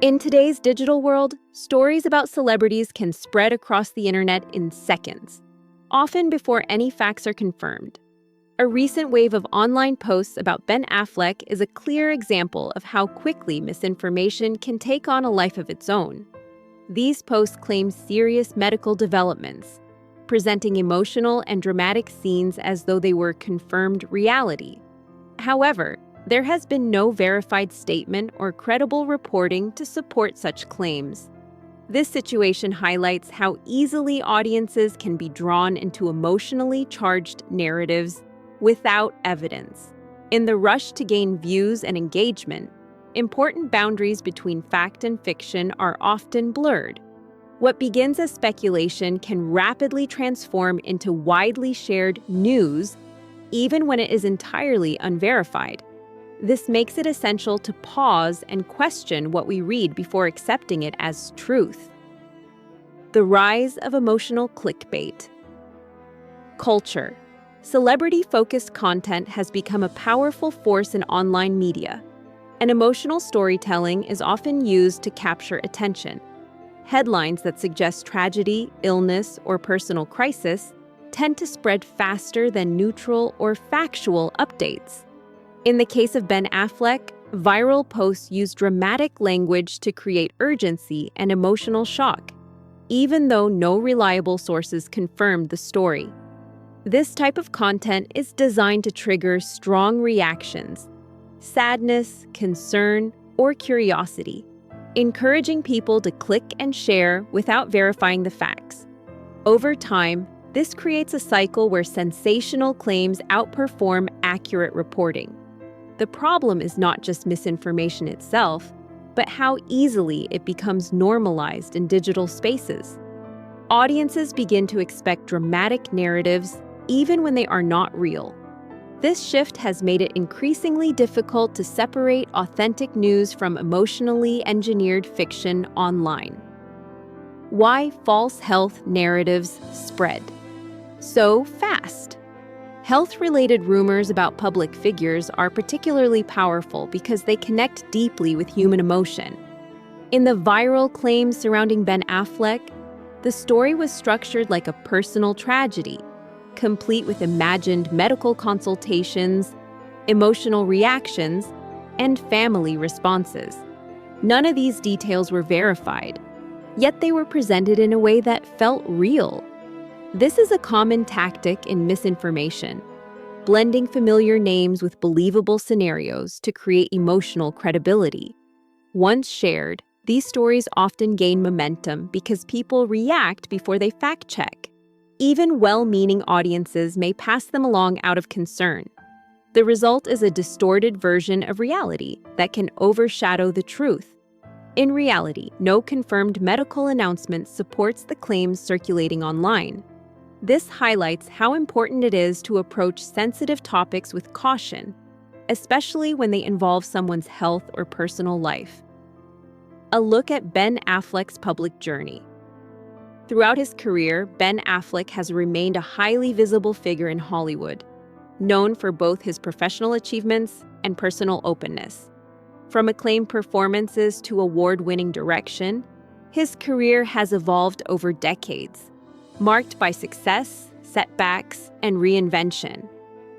In today's digital world, stories about celebrities can spread across the internet in seconds, often before any facts are confirmed. A recent wave of online posts about Ben Affleck is a clear example of how quickly misinformation can take on a life of its own. These posts claim serious medical developments, presenting emotional and dramatic scenes as though they were confirmed reality. However, there has been no verified statement or credible reporting to support such claims. This situation highlights how easily audiences can be drawn into emotionally charged narratives without evidence. In the rush to gain views and engagement, important boundaries between fact and fiction are often blurred. What begins as speculation can rapidly transform into widely shared news, even when it is entirely unverified. This makes it essential to pause and question what we read before accepting it as truth. The rise of emotional clickbait. Culture. Celebrity-focused content has become a powerful force in online media, and emotional storytelling is often used to capture attention. Headlines that suggest tragedy, illness, or personal crisis tend to spread faster than neutral or factual updates. In the case of Ben Affleck, viral posts use dramatic language to create urgency and emotional shock, even though no reliable sources confirmed the story. This type of content is designed to trigger strong reactions, sadness, concern, or curiosity, encouraging people to click and share without verifying the facts. Over time, this creates a cycle where sensational claims outperform accurate reporting. The problem is not just misinformation itself, but how easily it becomes normalized in digital spaces. Audiences begin to expect dramatic narratives even when they are not real. This shift has made it increasingly difficult to separate authentic news from emotionally engineered fiction online. Why false health narratives spread so fast? Health-related rumors about public figures are particularly powerful because they connect deeply with human emotion. In the viral claims surrounding Ben Affleck, the story was structured like a personal tragedy, complete with imagined medical consultations, emotional reactions, and family responses. None of these details were verified, yet they were presented in a way that felt real. This is a common tactic in misinformation, blending familiar names with believable scenarios to create emotional credibility. Once shared, these stories often gain momentum because people react before they fact-check. Even well-meaning audiences may pass them along out of concern. The result is a distorted version of reality that can overshadow the truth. In reality, no confirmed medical announcement supports the claims circulating online. This highlights how important it is to approach sensitive topics with caution, especially when they involve someone's health or personal life. A look at Ben Affleck's public journey. Throughout his career, Ben Affleck has remained a highly visible figure in Hollywood, known for both his professional achievements and personal openness. From acclaimed performances to award-winning direction, his career has evolved over decades, marked by success, setbacks, and reinvention.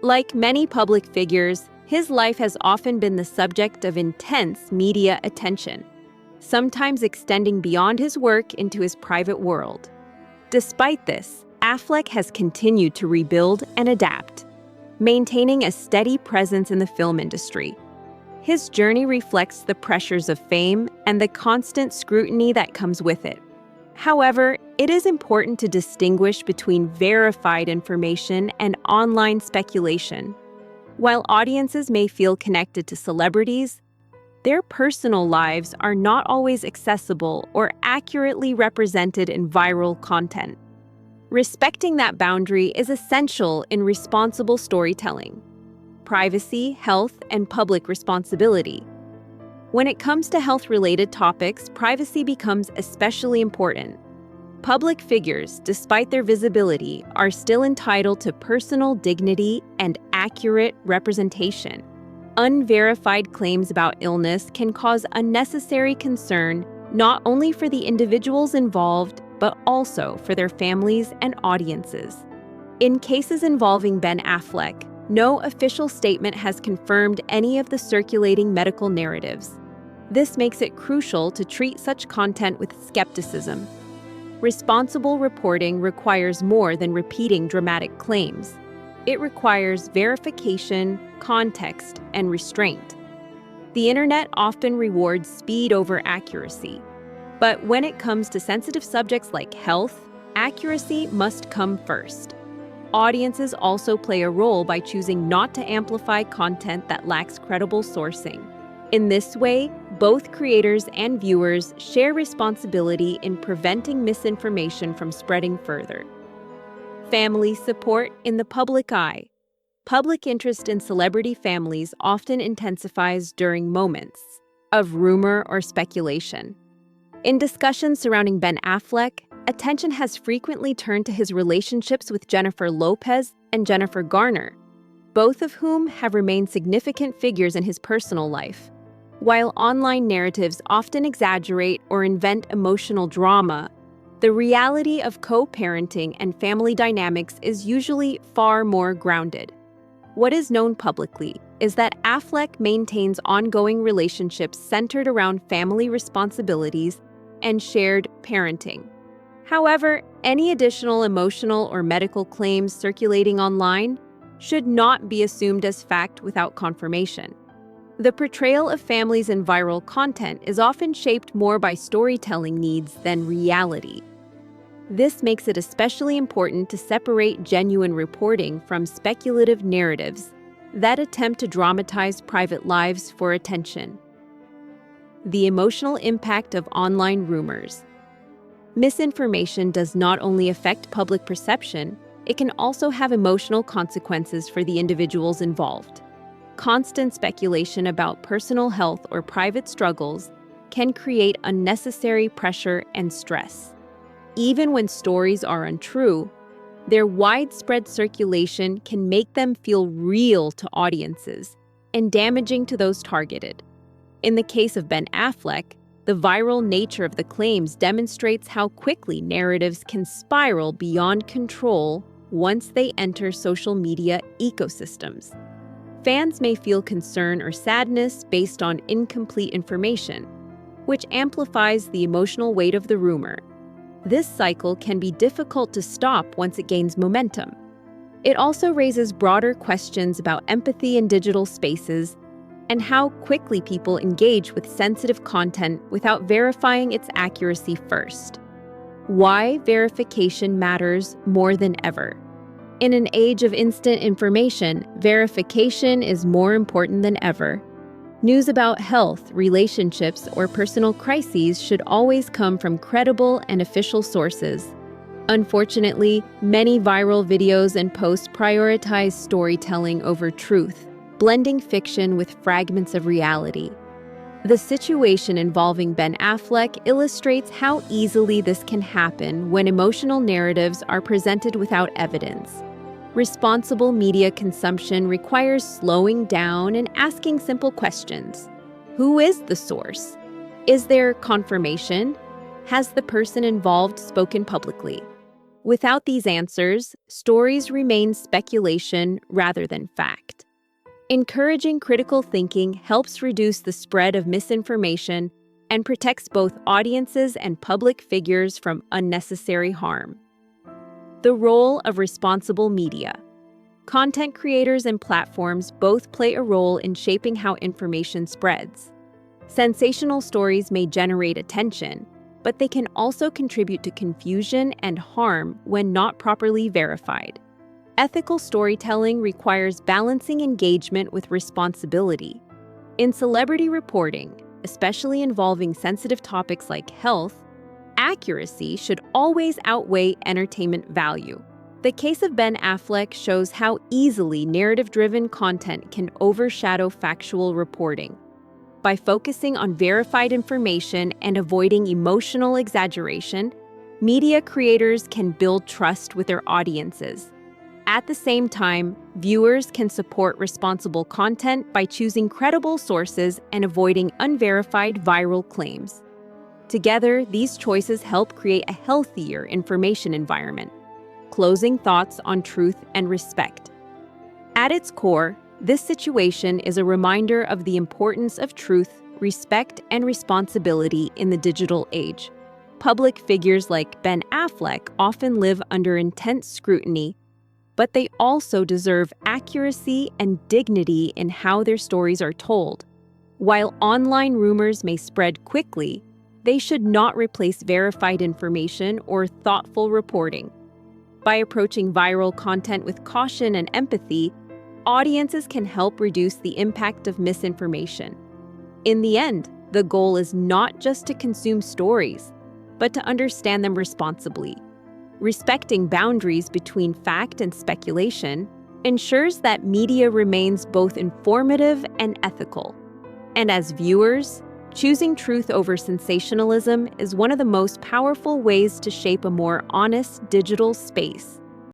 Like many public figures, his life has often been the subject of intense media attention, sometimes extending beyond his work into his private world. Despite this, Affleck has continued to rebuild and adapt, maintaining a steady presence in the film industry. His journey reflects the pressures of fame and the constant scrutiny that comes with it. However, it is important to distinguish between verified information and online speculation. While audiences may feel connected to celebrities, their personal lives are not always accessible or accurately represented in viral content. Respecting that boundary is essential in responsible storytelling. Privacy, health, and public responsibility. When it comes to health-related topics, privacy becomes especially important. Public figures, despite their visibility, are still entitled to personal dignity and accurate representation. Unverified claims about illness can cause unnecessary concern not only for the individuals involved, but also for their families and audiences. In cases involving Ben Affleck, no official statement has confirmed any of the circulating medical narratives. This makes it crucial to treat such content with skepticism. Responsible reporting requires more than repeating dramatic claims. It requires verification, context, and restraint. The internet often rewards speed over accuracy. But when it comes to sensitive subjects like health, accuracy must come first. Audiences also play a role by choosing not to amplify content that lacks credible sourcing. In this way, both creators and viewers share responsibility in preventing misinformation from spreading further. Family support in the public eye. Public interest in celebrity families often intensifies during moments of rumor or speculation. In discussions surrounding Ben Affleck, attention has frequently turned to his relationships with Jennifer Lopez and Jennifer Garner, both of whom have remained significant figures in his personal life. While online narratives often exaggerate or invent emotional drama, the reality of co-parenting and family dynamics is usually far more grounded. What is known publicly is that Affleck maintains ongoing relationships centered around family responsibilities and shared parenting. However, any additional emotional or medical claims circulating online should not be assumed as fact without confirmation. The portrayal of families in viral content is often shaped more by storytelling needs than reality. This makes it especially important to separate genuine reporting from speculative narratives that attempt to dramatize private lives for attention. The emotional impact of online rumors. Misinformation does not only affect public perception, it can also have emotional consequences for the individuals involved. Constant speculation about personal health or private struggles can create unnecessary pressure and stress. Even when stories are untrue, their widespread circulation can make them feel real to audiences and damaging to those targeted. In the case of Ben Affleck, the viral nature of the claims demonstrates how quickly narratives can spiral beyond control once they enter social media ecosystems. Fans may feel concern or sadness based on incomplete information, which amplifies the emotional weight of the rumor. This cycle can be difficult to stop once it gains momentum. It also raises broader questions about empathy in digital spaces and how quickly people engage with sensitive content without verifying its accuracy first. Why verification matters more than ever. In an age of instant information, verification is more important than ever. News about health, relationships, or personal crises should always come from credible and official sources. Unfortunately, many viral videos and posts prioritize storytelling over truth, blending fiction with fragments of reality. The situation involving Ben Affleck illustrates how easily this can happen when emotional narratives are presented without evidence. Responsible media consumption requires slowing down and asking simple questions. Who is the source? Is there confirmation? Has the person involved spoken publicly? Without these answers, stories remain speculation rather than fact. Encouraging critical thinking helps reduce the spread of misinformation and protects both audiences and public figures from unnecessary harm. The role of responsible media. Content creators and platforms both play a role in shaping how information spreads. Sensational stories may generate attention, but they can also contribute to confusion and harm when not properly verified. Ethical storytelling requires balancing engagement with responsibility. In celebrity reporting, especially involving sensitive topics like health, accuracy should always outweigh entertainment value. The case of Ben Affleck shows how easily narrative-driven content can overshadow factual reporting. By focusing on verified information and avoiding emotional exaggeration, media creators can build trust with their audiences. At the same time, viewers can support responsible content by choosing credible sources and avoiding unverified viral claims. Together, these choices help create a healthier information environment. Closing thoughts on truth and respect. At its core, this situation is a reminder of the importance of truth, respect, and responsibility in the digital age. Public figures like Ben Affleck often live under intense scrutiny, but they also deserve accuracy and dignity in how their stories are told. While online rumors may spread quickly, they should not replace verified information or thoughtful reporting. By approaching viral content with caution and empathy, audiences can help reduce the impact of misinformation. In the end, the goal is not just to consume stories, but to understand them responsibly. Respecting boundaries between fact and speculation ensures that media remains both informative and ethical. And as viewers, choosing truth over sensationalism is one of the most powerful ways to shape a more honest digital space.